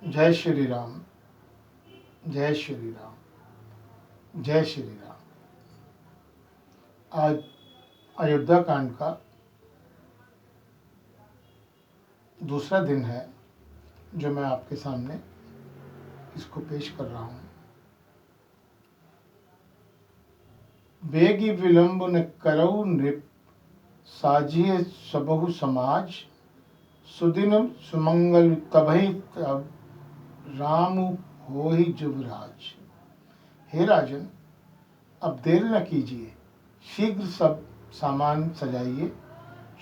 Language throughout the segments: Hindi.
जय श्री राम। जय श्री राम। जय श्री राम। आज अयोध्या कांड का दूसरा दिन है जो मैं आपके सामने इसको पेश कर रहा हूँ। बेगी विलंब न करऊ नृप, साजिए सबहु समाज, सुदिन सुमंगल तभई तब, राम होहि जुबराज। हे राजन, अब देर न कीजिए, शीघ्र सब सामान सजाइए।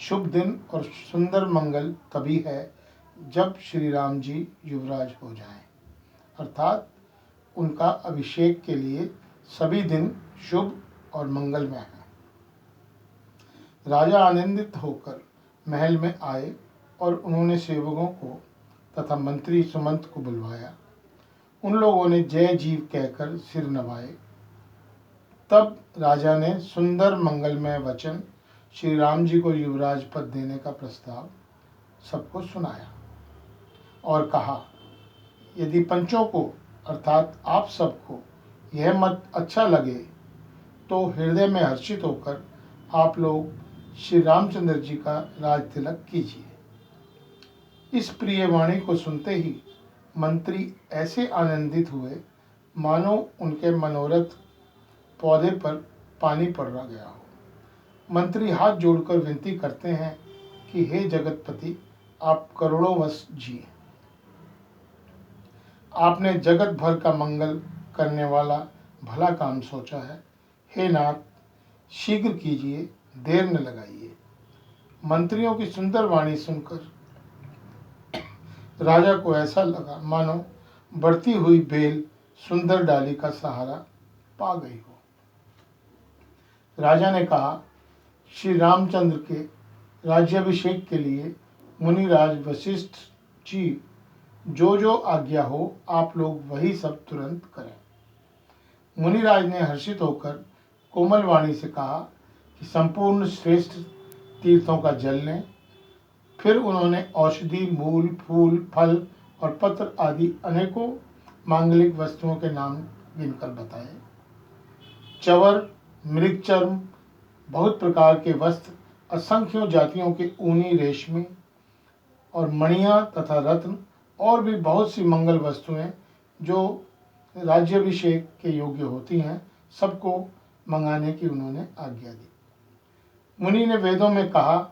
शुभ दिन और सुंदर मंगल तभी है जब श्री राम जी युवराज हो जाएं, अर्थात उनका अभिषेक के लिए सभी दिन शुभ और मंगलमय हैं। राजा आनंदित होकर महल में आए और उन्होंने सेवकों को तथा मंत्री सुमंत को बुलवाया। उन लोगों ने जय जीव कहकर सिर नवाए। तब राजा ने सुंदर मंगलमय वचन श्री राम जी को युवराज पद देने का प्रस्ताव सबको सुनाया और कहा, यदि पंचों को अर्थात आप सबको यह मत अच्छा लगे तो हृदय में हर्षित होकर आप लोग श्री रामचंद्र जी का राज तिलक कीजिए। इस प्रिय वाणी को सुनते ही मंत्री ऐसे आनंदित हुए मानो उनके मनोरथ पौधे पर पानी पड़ गया हो। मंत्री हाथ जोड़कर विनती करते हैं कि हे जगतपति, आप करोड़ों वर्ष जिए। आपने जगत भर का मंगल करने वाला भला काम सोचा है। हे नाथ, शीघ्र कीजिए, देर न लगाइए। मंत्रियों की सुंदर वाणी सुनकर राजा को ऐसा लगा मानो बढ़ती हुई बेल सुंदर डाली का सहारा पा गई हो। राजा ने कहा, श्री रामचंद्र के राज्याभिषेक के लिए मुनिराज वशिष्ठ जी जो जो आज्ञा हो आप लोग वही सब तुरंत करें। मुनिराज ने हर्षित होकर कोमल वाणी से कहा कि संपूर्ण श्रेष्ठ तीर्थों का जल लें। फिर उन्होंने औषधि, मूल, फूल, फल और पत्र आदि अनेकों मांगलिक वस्तुओं के नाम गिनकर बताए। चवर, मृगचर्म, बहुत प्रकार के वस्त्र, असंख्यों जातियों के ऊनी, रेशमी और मणियां तथा रत्न और भी बहुत सी मंगल वस्तुएं जो राज्याभिषेक के योग्य होती हैं, सबको मंगाने की उन्होंने आज्ञा दी। मुनि ने वेदों में कहा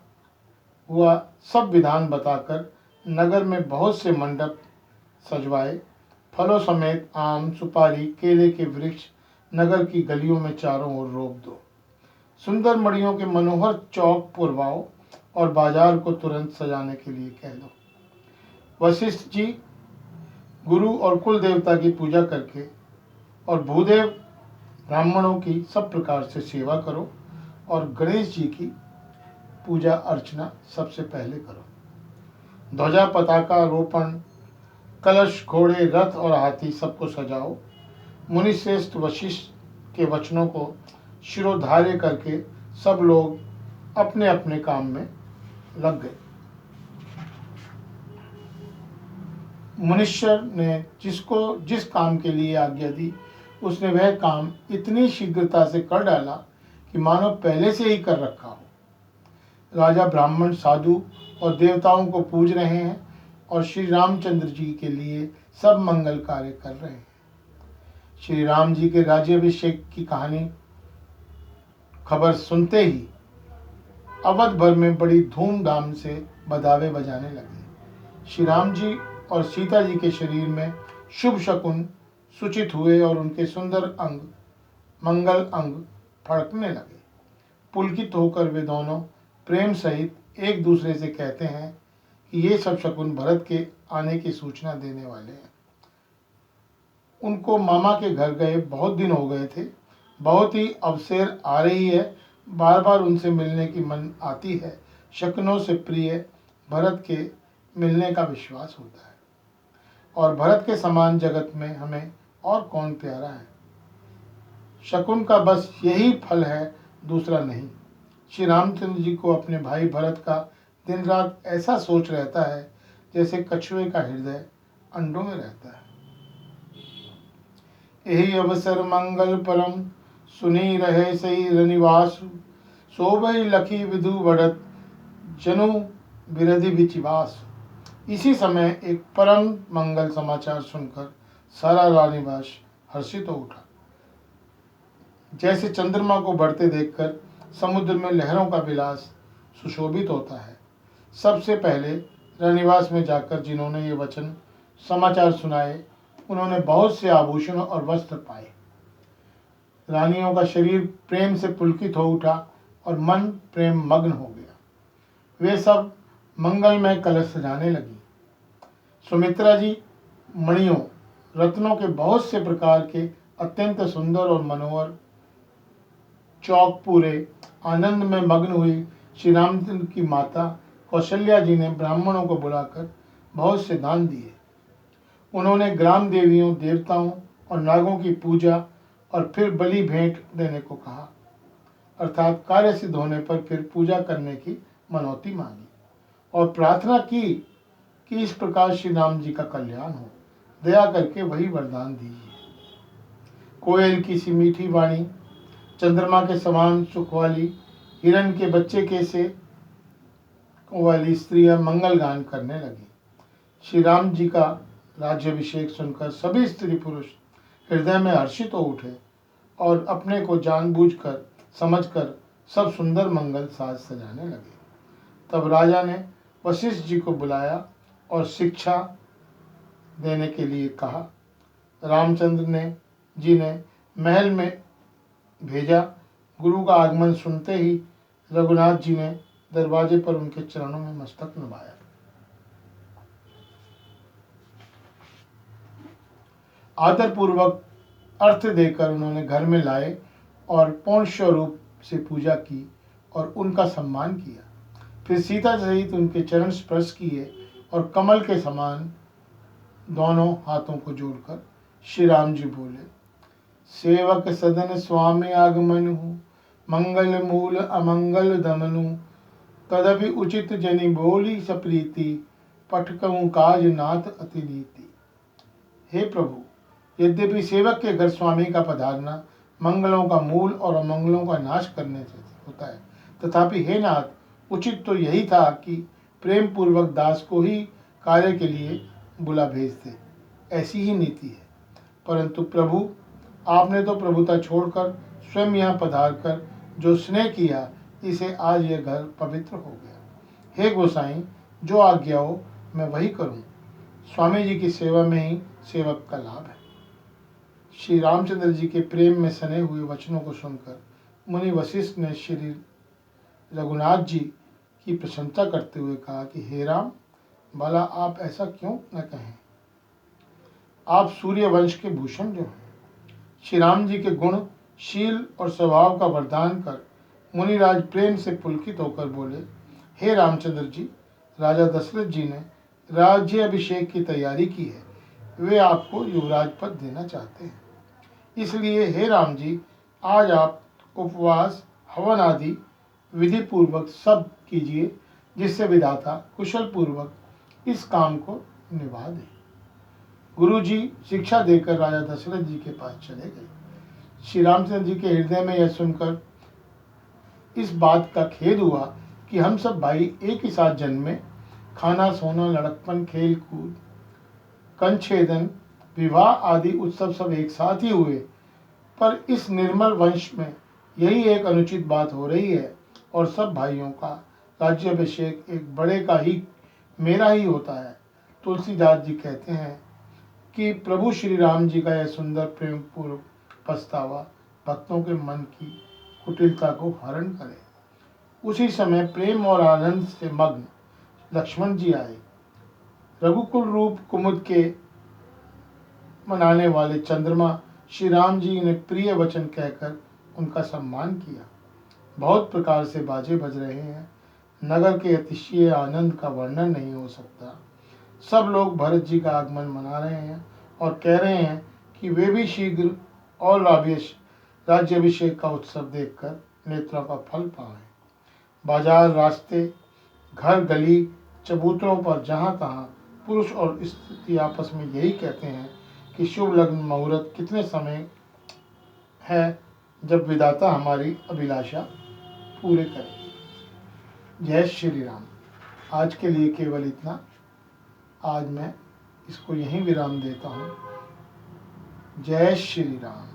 हुआ सब विधान बताकर नगर में बहुत से मंडप सजवाए। फलों समेत आम, सुपारी, केले के वृक्ष नगर की गलियों में चारों ओर रोप दो। सुंदर मड़ियों के मनोहर चौक पुरवाओ और बाजार को तुरंत सजाने के लिए कह दो। वशिष्ठ जी गुरु और कुल देवता की पूजा करके और भूदेव ब्राह्मणों की सब प्रकार से सेवा करो और गणेश जी की पूजा अर्चना सबसे पहले करो। ध्वजा, पताका, रोपण, कलश, घोड़े, रथ और हाथी सबको सजाओ। मुनिश्रेष्ठ वशिष्ठ के वचनों को शिरोधार्य करके सब लोग अपने अपने काम में लग गए। मुनीश्वर ने जिसको जिस काम के लिए आज्ञा दी उसने वह काम इतनी शीघ्रता से कर डाला कि मानो पहले से ही कर रखा हो। राजा, ब्राह्मण, साधु और देवताओं को पूज रहे हैं और श्री रामचंद्र जी के लिए सब मंगल कार्य कर रहे हैं। श्री राम जी के राज्याभिषेक की कहानी खबर सुनते ही अवध भर में बड़ी धूमधाम से बधावे बजाने लगे। श्री राम जी और सीता जी के शरीर में शुभ शकुन सूचित हुए और उनके सुंदर अंग, मंगल अंग फड़कने लगे। पुलकित होकर वे दोनों प्रेम सहित एक दूसरे से कहते हैं कि ये सब शकुन भरत के आने की सूचना देने वाले हैं। उनको मामा के घर गए बहुत दिन हो गए थे। बहुत ही अवसर आ रही है, बार बार उनसे मिलने की मन आती है। शकुनों से प्रिय भरत के मिलने का विश्वास होता है और भरत के समान जगत में हमें और कौन प्यारा है। शकुन का बस यही फल है, दूसरा नहीं। श्री रामचंद्र जी को अपने भाई भरत का दिन रात ऐसा सोच रहता है जैसे कछुए का हृदय अंडों में रहता है। यही अवसर मंगल परम सुनी रहे सही रनिवास, सोबई लखी विधु बढ़त जनु बिरधि बिचिवास। इसी समय एक परम मंगल समाचार सुनकर सारा रानीवास हर्षित हो उठा। जैसे चंद्रमा को बढ़ते देखकर समुद्र में लहरों का विलास सुशोभित होता है, सबसे पहले रानीवास में जाकर जिन्होंने ये वचन समाचार सुनाए, उन्होंने बहुत से आभूषण और वस्त्र पाए। रानियों का शरीर प्रेम से पुलकित हो उठा और मन प्रेम मग्न हो गया। वे सब मंगलमय कलश सजाने लगी। सुमित्रा जी मणियों, रत्नों के बहुत से प्रकार के अत्यंत सुंदर और मनोहर चौक पूरे आनंद में मग्न हुई श्री रामचंद्र की माता कौशल्या जी ने ब्राह्मणों को बुलाकर बहुत से दान दिए। उन्होंने ग्राम देवियों, देवताओं और नागों की पूजा और फिर बलि भेंट देने को कहा, अर्थात कार्य सिद्ध होने पर फिर पूजा करने की मनौती मांगी और प्रार्थना की कि इस प्रकार श्री राम जी का कल्याण हो, दया करके वही वरदान दीजिए। कोयल की सी मीठी वाणी, चंद्रमा के समान सुख वाली, हिरण के बच्चे के से वाली स्त्रियां मंगल गान करने लगी। श्री राम जी का राज्याभिषेक सुनकर सभी स्त्री पुरुष हृदय में हर्षित हो उठे और अपने को जानबूझकर समझकर सब सुंदर मंगल साज सजाने लगे। तब राजा ने वशिष्ठ जी को बुलाया और शिक्षा देने के लिए कहा। रामचंद्र जी ने महल में भेजा। गुरु का आगमन सुनते ही रघुनाथ जी ने दरवाजे पर उनके चरणों में मस्तक नवाया। आदर पूर्वक अर्थ देकर उन्होंने घर में लाए और पूर्ण स्वरूप से पूजा की और उनका सम्मान किया। फिर सीता सहित उनके चरण स्पर्श किए और कमल के समान दोनों हाथों को जोड़कर श्री राम जी बोले, सेवक सदन स्वामी आगमन हूँ, मंगल मूल अमंगल दमनु, तदपि उचित जनि बोली सप्रीति, पटकऊँ काज नाथ अति नीति। हे प्रभु, यद्यपि सेवक के घर स्वामी का पधारना मंगलों का मूल और अमंगलों का नाश करने से होता है, तथापि हे नाथ, उचित तो यही था कि प्रेम पूर्वक दास को ही कार्य के लिए बुला भेजते। ऐसी ही नीति है। परंतु प्रभु, आपने तो प्रभुता छोड़कर स्वयं यहाँ पधार कर जो स्नेह किया, इसे आज यह घर पवित्र हो गया। हे गोसाई, जो आज्ञा हो मैं वही करूँ। स्वामी जी की सेवा में ही सेवक का लाभ है। श्री रामचंद्र जी के प्रेम में सने हुए वचनों को सुनकर मुनि वशिष्ठ ने श्री रघुनाथ जी की प्रशंसा करते हुए कहा कि हे राम, भला आप ऐसा क्यों न कहें। आप सूर्य वंश के भूषण जो हैं। श्री राम जी के गुण, शील और स्वभाव का वरदान कर मुनिराज प्रेम से पुलकित होकर बोले, हे रामचंद्र जी, राजा दशरथ जी ने राज्य अभिषेक की तैयारी की है। वे आपको युवराज पद देना चाहते हैं। इसलिए हे राम जी, आज आप उपवास, हवन आदि विधि पूर्वक सब कीजिए, जिससे विधाता कुशल पूर्वक इस काम को निभा दे। गुरु जी शिक्षा देकर राजा दशरथ जी के पास चले गए। श्री रामचंद्र जी के हृदय में यह सुनकर इस बात का खेद हुआ कि हम सब भाई एक ही साथ जन्मे, खाना सोना, लड़कपन, खेल कूद, कंछेदन, विवाह आदि उत्सव सब एक साथ ही हुए, पर इस निर्मल वंश में यही एक अनुचित बात हो रही है और सब भाइयों का राज्याभिषेक एक बड़े का ही, मेरा ही होता है। तुलसीदास जी कहते हैं कि प्रभु श्री राम जी का यह सुंदर प्रेम पूर्व पछतावा भक्तों के मन की कुटिलता को हरण करे। उसी समय प्रेम और आनंद से मग्न लक्ष्मण जी आए। रघुकुल रूप कुमुद के मनाने वाले चंद्रमा श्री राम जी ने प्रिय वचन कहकर उनका सम्मान किया। बहुत प्रकार से बाजे बज रहे हैं। नगर के अतिशय आनंद का वर्णन नहीं हो सकता। सब लोग भरत जी का आगमन मना रहे हैं और कह रहे हैं कि वे भी शीघ्र और राज्याभिषेक का उत्सव देखकर नेत्रों का फल पाएं। बाजार, रास्ते, घर, गली, चबूतरों पर जहाँ तहाँ पुरुष और स्त्री आपस में यही कहते हैं कि शुभ लग्न मुहूर्त कितने समय है जब विधाता हमारी अभिलाषा पूरे करे। जय श्री राम। आज के लिए केवल इतना। आज मैं इसको यहीं विराम देता हूँ। जय श्री राम।